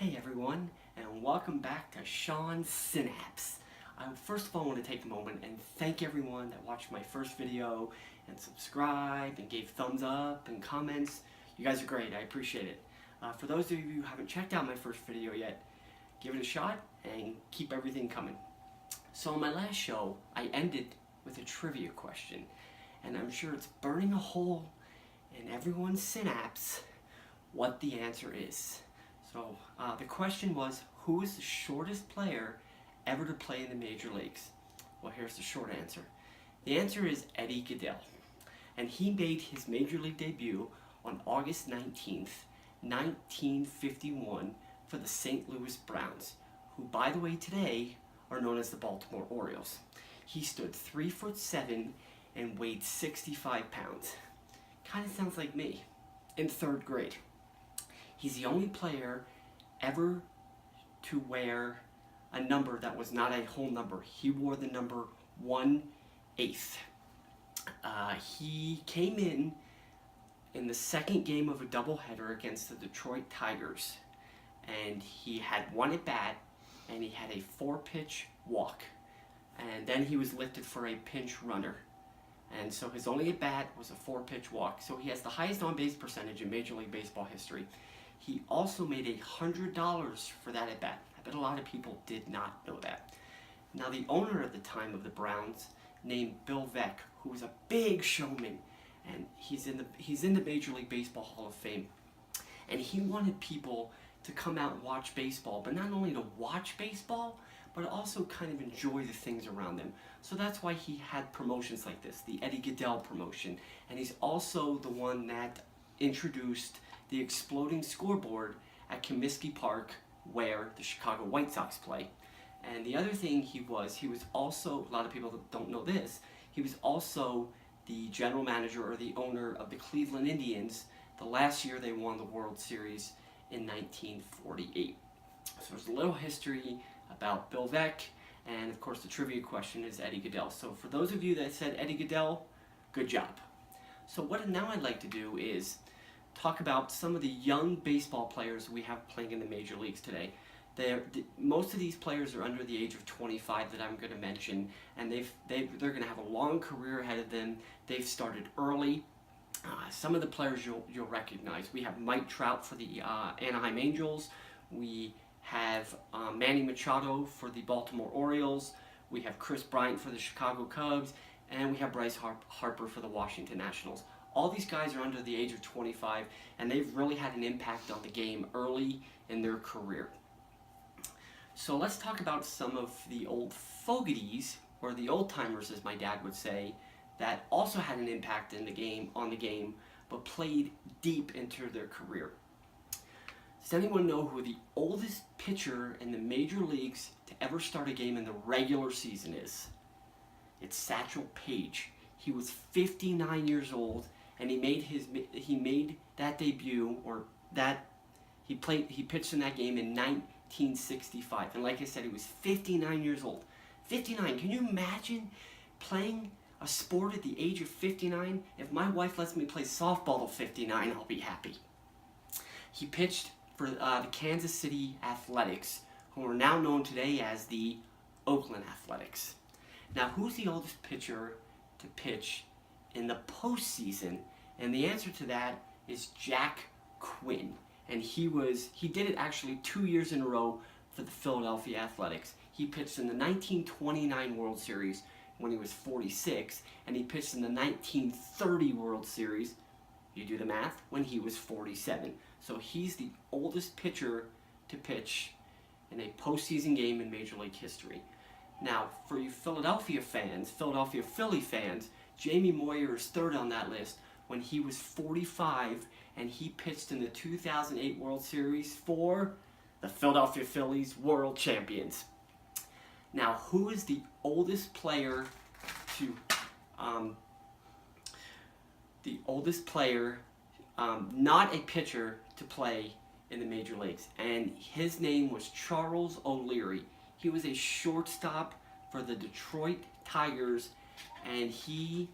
Hey everyone, and welcome back to Sean Synapse. First of all, I want to take a moment and thank everyone that watched my first video and subscribed and gave thumbs up and comments. You guys are great, I appreciate it. For those of you who haven't checked out my first video yet, give it a shot and keep everything coming. So in my last show, I ended with a trivia question, and I'm sure it's burning a hole in everyone's synapse what the answer is. So the question was, who is the shortest player ever to play in the major leagues? Well, here's the short answer. The answer is Eddie Gaedel, and he made his major league debut on August 19th, 1951 for the St. Louis Browns, who by the way today are known as the Baltimore Orioles. He stood 3'7" and weighed 65 pounds. Kind of sounds like me in third grade. He's the only player ever to wear a number that was not a whole number. He wore the number 1/8. He came in the second game of a doubleheader against the Detroit Tigers, and he had one at bat, and he had a 4-pitch walk, and then he was lifted for a pinch runner. And so his only at bat was a 4-pitch walk. So he has the highest on-base percentage in Major League Baseball history. He also made $100 for that at bat. I bet a lot of people did not know that. Now the owner at the time of the Browns, named Bill Veeck, who was a big showman, and he's in the Major League Baseball Hall of Fame. And he wanted people to come out and watch baseball, but not only to watch baseball, but also kind of enjoy the things around them. So that's why he had promotions like this, the Eddie Gaedel promotion. And he's also the one that introduced the exploding scoreboard at Comiskey Park, where the Chicago White Sox play. And the other thing he was also, a lot of people don't know this, he was also the general manager or the owner of the Cleveland Indians the last year they won the World Series in 1948. So there's a little history about Bill Veeck, and of course the trivia question is Eddie Gaedel. So for those of you that said Eddie Gaedel, good job. So what now I'd like to do is talk about some of the young baseball players we have playing in the major leagues today. Most of these players are under the age of 25 that I'm going to mention, and they're going to have a long career ahead of them. They've started early. Some of the players you'll recognize. We have Mike Trout for the Anaheim Angels. We have Manny Machado for the Baltimore Orioles. We have Kris Bryant for the Chicago Cubs, and we have Bryce Harper for the Washington Nationals. All these guys are under the age of 25, and they've really had an impact on the game early in their career. So let's talk about some of the old fogies, or the old timers as my dad would say, that also had an impact on the game, but played deep into their career. Does anyone know who the oldest pitcher in the major leagues to ever start a game in the regular season is? It's Satchel Paige. He was 59 years old, and he made that debut, or that he pitched in that game in 1965. And like I said, he was 59 years old. 59. Can you imagine playing a sport at the age of 59? If my wife lets me play softball till 59, I'll be happy. He pitched for the Kansas City Athletics, who are now known today as the Oakland Athletics. Now, who's the oldest pitcher to pitch in the postseason? And the answer to that is Jack Quinn. And he did it actually 2 years in a row for the Philadelphia Athletics. He pitched in the 1929 World Series when he was 46, and he pitched in the 1930 World Series, you do the math, when he was 47. So he's the oldest pitcher to pitch in a postseason game in Major League history. Now, for you Philadelphia Philly fans, Jamie Moyer is third on that list when he was 45, and he pitched in the 2008 World Series for the Philadelphia Phillies, world champions. Now, who is the oldest player to, not a pitcher to play in the major leagues? And his name was Charles O'Leary. He was a shortstop for the Detroit Tigers, and he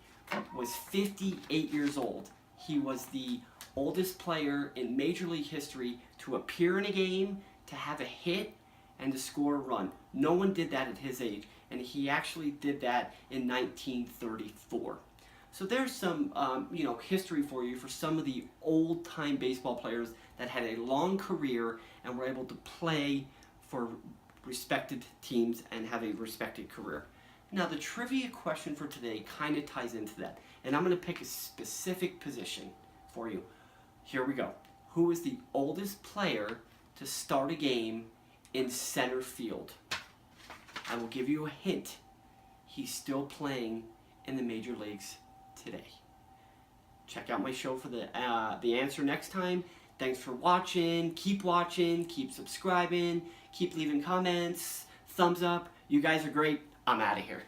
was 58 years old. He was the oldest player in Major League history to appear in a game, to have a hit and to score a run. No one did that at his age, and he actually did that in 1934. So there's some history for you for some of the old-time baseball players that had a long career and were able to play for respected teams and have a respected career. Now the trivia question for today kind of ties into that, and I'm going to pick a specific position for you. Here we go. Who is the oldest player to start a game in center field? I will give you a hint. He's still playing in the major leagues today. Check out my show for the answer next time. Thanks for watching. Keep subscribing, keep leaving comments, thumbs up. You guys are great. I'm out of here.